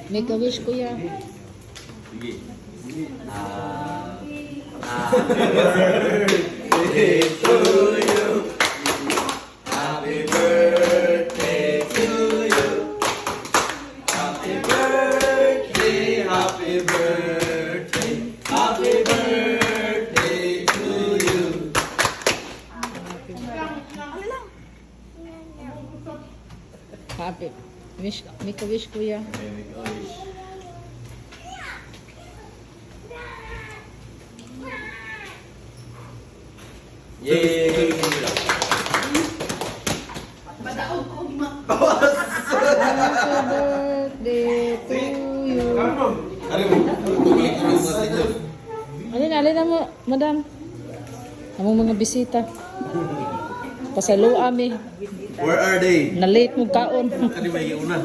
Make a wish, kuya. Sige. Happy birthday to you. Happy birthday to you. Happy birthday, happy birthday, happy birthday to you. Happy. Wish, make a wish, kuya. Yay! Happy birthday to you. Alin na mo, madam. Among mga bisita. Pasalo ami. Where are they? Na late mo kaon. Kani may una.